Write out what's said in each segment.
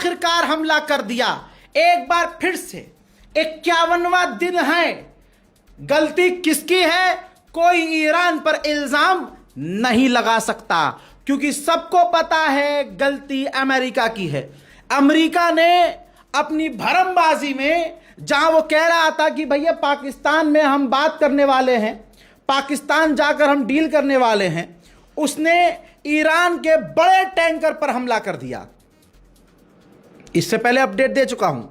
आखिरकार हमला कर दिया। एक बार फिर से 51वां दिन है। गलती किसकी है? कोई ईरान पर इल्जाम नहीं लगा सकता, क्योंकि सबको पता है गलती अमेरिका की है। अमेरिका ने अपनी भरमबाजी में, जहां वो कह रहा था कि भैया पाकिस्तान में हम बात करने वाले हैं, पाकिस्तान जाकर हम डील करने वाले हैं, उसने ईरान के बड़े टैंकर पर हमला कर दिया। इससे पहले अपडेट दे चुका हूं।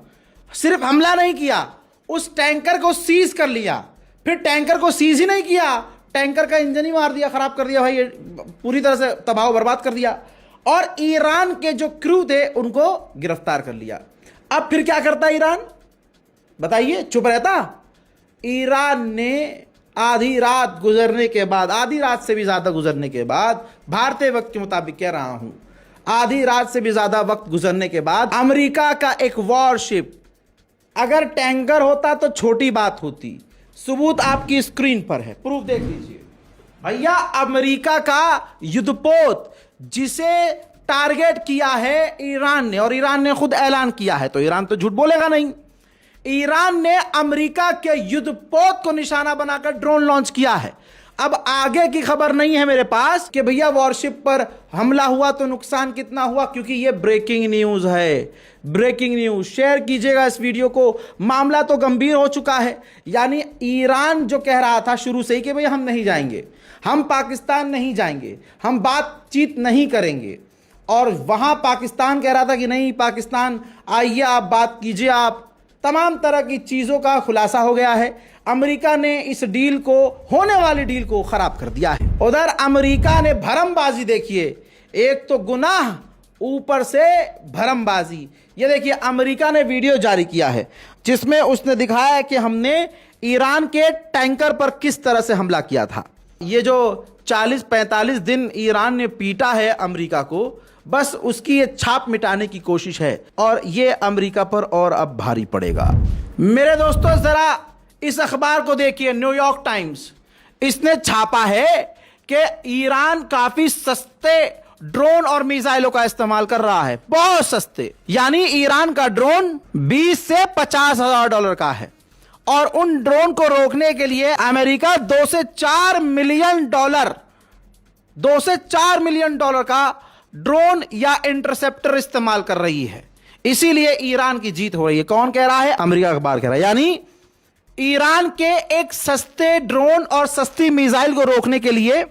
सिर्फ हमला नहीं किया, उस टैंकर को सीज कर लिया। फिर टैंकर को सीज ही नहीं किया, टैंकर का इंजन ही मार दिया, खराब कर दिया भाई, पूरी तरह से तबाह बर्बाद कर दिया। और ईरान के जो क्रू थे उनको गिरफ्तार कर लिया। अब फिर क्या करता ईरान? बताइए, चुप रहता? ईरान ने आधी रात गुजरने के बाद, आधी रात से भी ज्यादा गुजरने के बाद, भारतीय वक्त के मुताबिक कह रहा हूं, आधी रात से भी ज्यादा वक्त गुजरने के बाद अमेरिका का एक वॉरशिप, अगर टैंकर होता तो छोटी बात होती। सबूत आपकी स्क्रीन पर है, प्रूफ देख लीजिए भैया। अमेरिका का युद्धपोत जिसे टारगेट किया है ईरान ने, और ईरान ने खुद ऐलान किया है, तो ईरान तो झूठ बोलेगा नहीं। ईरान ने अमेरिका के युद्धपोत को निशाना बनाकर ड्रोन लॉन्च किया है। अब आगे की खबर नहीं है मेरे पास कि भैया वॉरशिप पर हमला हुआ तो नुकसान कितना हुआ, क्योंकि ये ब्रेकिंग न्यूज है। ब्रेकिंग न्यूज शेयर कीजिएगा इस वीडियो को। मामला तो गंभीर हो चुका है। यानी ईरान जो कह रहा था शुरू से ही कि भैया हम नहीं जाएंगे, हम पाकिस्तान नहीं जाएंगे, हम बातचीत नहीं करेंगे, और वहां पाकिस्तान कह रहा था कि नहीं पाकिस्तान आइए आप बात कीजिए आप, तमाम तरह की चीजों का खुलासा हो गया है। अमेरिका ने इस डील को, होने वाली डील को खराब कर दिया है। उधर अमेरिका ने भरमबाजी देखिए, एक तो गुनाह ऊपर से भरमबाजी। ये देखिए अमेरिका ने वीडियो जारी किया है जिसमें उसने दिखाया है कि हमने ईरान के टैंकर पर किस तरह से हमला किया था। ये जो 40-45 दिन ईरान ने पीटा है अमेरिका को, बस उसकी ये छाप मिटाने की कोशिश है, और ये अमेरिका पर और अब भारी पड़ेगा। मेरे दोस्तों जरा इस अखबार को देखिए, न्यूयॉर्क टाइम्स, इसने छापा है कि ईरान काफी सस्ते ड्रोन और मिसाइलों का इस्तेमाल कर रहा है, बहुत सस्ते। यानी ईरान का ड्रोन 20 से 50 हजार डॉलर का है, और उन ड्रोन को रोकने के लिए अमेरिका 2 से 4 मिलियन डॉलर, 2 से 4 मिलियन डॉलर का ड्रोन या इंटरसेप्टर इस्तेमाल कर रही है। इसीलिए ईरान की जीत हो रही है। कौन कह रहा है? अमेरिका अखबार कह रहा है। यानी ईरान के एक सस्ते ड्रोन और सस्ती मिसाइल को रोकने के लिए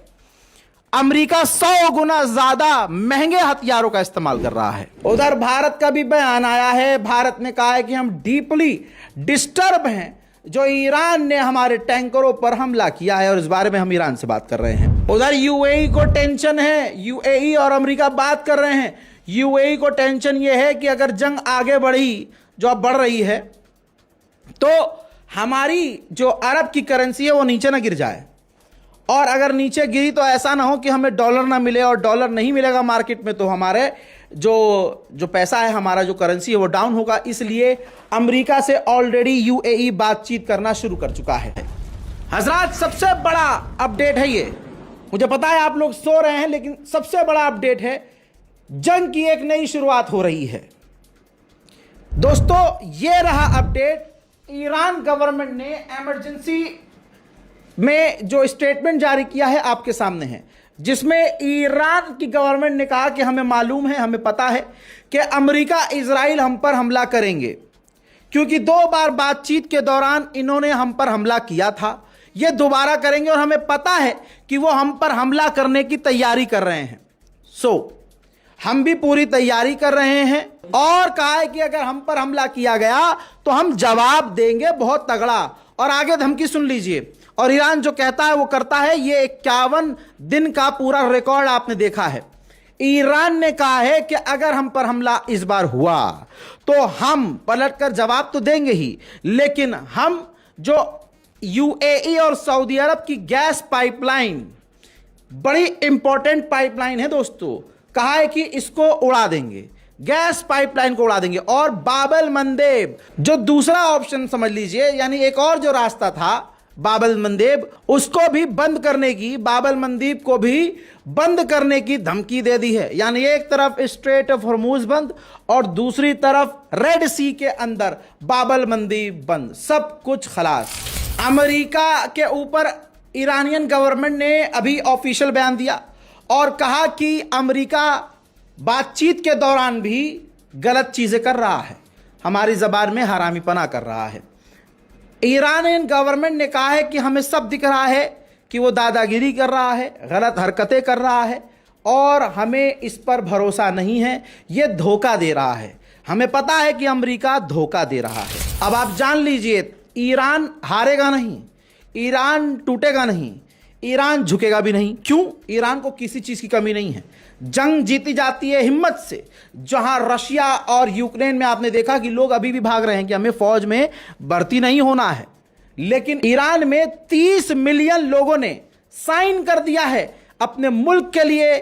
अमेरिका 100 गुना ज्यादा महंगे हथियारों का इस्तेमाल कर रहा है। उधर भारत का भी बयान आया है। भारत ने कहा है कि हम डीपली डिस्टर्ब हैं जो ईरान ने हमारे टैंकरों पर हमला किया है, और इस बारे में हम ईरान से बात कर रहे हैं। उधर यूएई को टेंशन है। यूएई और अमेरिका बात कर रहे हैं। यूएई को टेंशन यह है कि अगर जंग आगे बढ़ी, जो अब बढ़ रही है, तो हमारी जो अरब की करेंसी है वो नीचे ना गिर जाए, और अगर नीचे गिरी तो ऐसा ना हो कि हमें डॉलर ना मिले, और डॉलर नहीं मिलेगा मार्केट में तो हमारे जो पैसा है, हमारा जो करेंसी है वो डाउन होगा। इसलिए अमेरिका से ऑलरेडी यूएई बातचीत करना शुरू कर चुका है। हजरात, सबसे बड़ा अपडेट है ये। मुझे पता है आप लोग सो रहे हैं, लेकिन सबसे बड़ा अपडेट है, जंग की एक नई शुरुआत हो रही है। दोस्तों ये रहा अपडेट। ईरान गवर्नमेंट ने इमरजेंसी में जो स्टेटमेंट जारी किया है आपके सामने है, जिसमें ईरान की गवर्नमेंट ने कहा कि हमें मालूम है, हमें पता है कि अमेरिका इजराइल हम पर हमला करेंगे, क्योंकि 2 बार बातचीत के दौरान इन्होंने हम पर हमला किया था, ये दोबारा करेंगे, और हमें पता है कि वो हम पर हमला करने की तैयारी कर रहे हैं। हम भी पूरी तैयारी कर रहे हैं, और कहा है कि अगर हम पर हमला किया गया तो हम जवाब देंगे बहुत तगड़ा। और आगे धमकी सुन लीजिए, और ईरान जो कहता है वो करता है। ये 51 दिन का पूरा रिकॉर्ड आपने देखा है। ईरान ने कहा है कि अगर हम पर हमला इस बार हुआ तो हम पलटकर जवाब तो देंगे ही, लेकिन हम जो यूएई और सऊदी अरब की गैस पाइपलाइन, बड़ी इंपॉर्टेंट पाइपलाइन है दोस्तों, कहा है कि इसको उड़ा देंगे, गैस पाइपलाइन को उड़ा देंगे। और बाबल मंदेब जो दूसरा ऑप्शन समझ लीजिए, यानी एक और जो रास्ता था बाबल मंदेब, उसको भी बंद करने की, बाबल मंदीब को भी बंद करने की धमकी दे दी है। यानी एक तरफ स्ट्रेट ऑफ हॉर्मूज बंद और दूसरी तरफ रेड सी के अंदर बाबल मंदीब बंद, सब कुछ खलास। अमेरिका के ऊपर ईरानियन गवर्नमेंट ने अभी ऑफिशियल बयान दिया और कहा कि अमेरिका बातचीत के दौरान भी गलत चीजें कर रहा है, हमारी जबान में हरामीपना कर रहा है। ईरानियन गवर्नमेंट ने कहा है कि हमें सब दिख रहा है कि वो दादागिरी कर रहा है, गलत हरकतें कर रहा है और हमें इस पर भरोसा नहीं है, ये धोखा दे रहा है। हमें पता है कि अमेरिका धोखा दे रहा है। अब आप जान लीजिए, ईरान हारेगा नहीं, ईरान टूटेगा नहीं, ईरान झुकेगा भी नहीं। क्यों? ईरान को किसी चीज की कमी नहीं है। जंग जीती जाती है हिम्मत से। जहां रशिया और यूक्रेन में आपने देखा कि लोग अभी भी भाग रहे हैं कि हमें फौज में भर्ती नहीं होना है, लेकिन ईरान में 30 मिलियन लोगों ने साइन कर दिया है अपने मुल्क के लिए,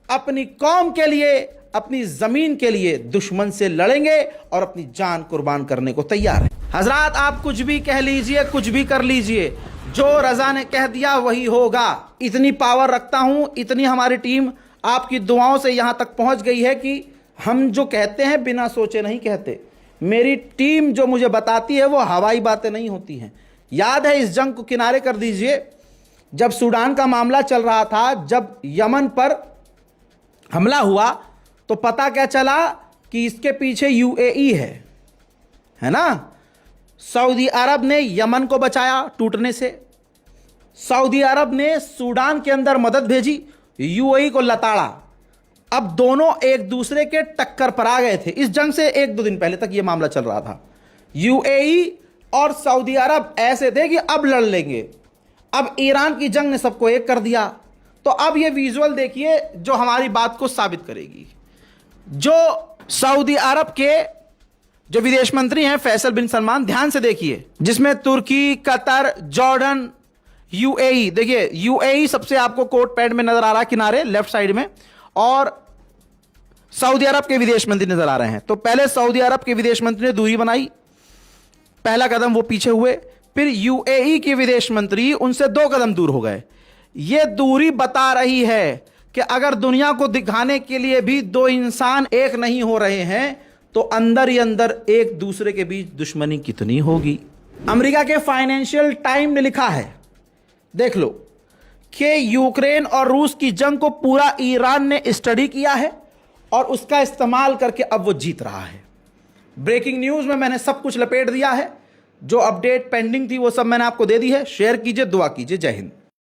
अपनी कौम के लिए, अपनी जमीन के लिए दुश्मन से लड़ेंगे और अपनी जान कुर्बान करने को तैयार है। हजरात, आप कुछ भी कह लीजिए, कुछ भी कर लीजिए, जो रजा ने कह दिया वही होगा। इतनी पावर रखता हूं, इतनी हमारी टीम आपकी दुआओं से यहां तक पहुंच गई है कि हम जो कहते हैं बिना सोचे नहीं कहते। मेरी टीम जो मुझे बताती है वो हवाई बातें नहीं होती हैं। याद है, इस जंग को किनारे कर दीजिए, जब सूडान का मामला चल रहा था, जब यमन पर हमला हुआ तो पता क्या चला कि इसके पीछे यूएई है ना। सऊदी अरब ने यमन को बचाया टूटने से, सऊदी अरब ने सूडान के अंदर मदद भेजी, यूएई को लताड़ा। अब दोनों एक दूसरे के टक्कर पर आ गए थे। इस जंग से 1-2 दिन पहले तक यह मामला चल रहा था। यूएई और सऊदी अरब ऐसे थे कि अब लड़ लेंगे। अब ईरान की जंग ने सबको एक कर दिया। तो अब यह विजुअल देखिए जो हमारी बात को साबित करेगी। जो सऊदी अरब के जो विदेश मंत्री हैं फैसल बिन सलमान, ध्यान से देखिए, जिसमें तुर्की, कतर, जॉर्डन, यूएई, देखिए यूएई सबसे आपको कोट पैड में नजर आ रहा है किनारे लेफ्ट साइड में, और सऊदी अरब के विदेश मंत्री नजर आ रहे हैं। तो पहले सऊदी अरब के विदेश मंत्री ने दूरी बनाई, पहला कदम वो पीछे हुए, फिर यूएई के विदेश मंत्री उनसे 2 कदम दूर हो गए। यह दूरी बता रही है कि अगर दुनिया को दिखाने के लिए भी 2 इंसान एक नहीं हो रहे हैं तो अंदर ही अंदर एक दूसरे के बीच दुश्मनी कितनी होगी। अमेरिका के फाइनेंशियल टाइम ने लिखा है, देख लो, कि यूक्रेन और रूस की जंग को पूरा ईरान ने स्टडी किया है और उसका इस्तेमाल करके अब वो जीत रहा है। ब्रेकिंग न्यूज में मैंने सब कुछ लपेट दिया है, जो अपडेट पेंडिंग थी वो सब मैंने आपको दे दी है। शेयर कीजिए, दुआ कीजिए। जय हिंद।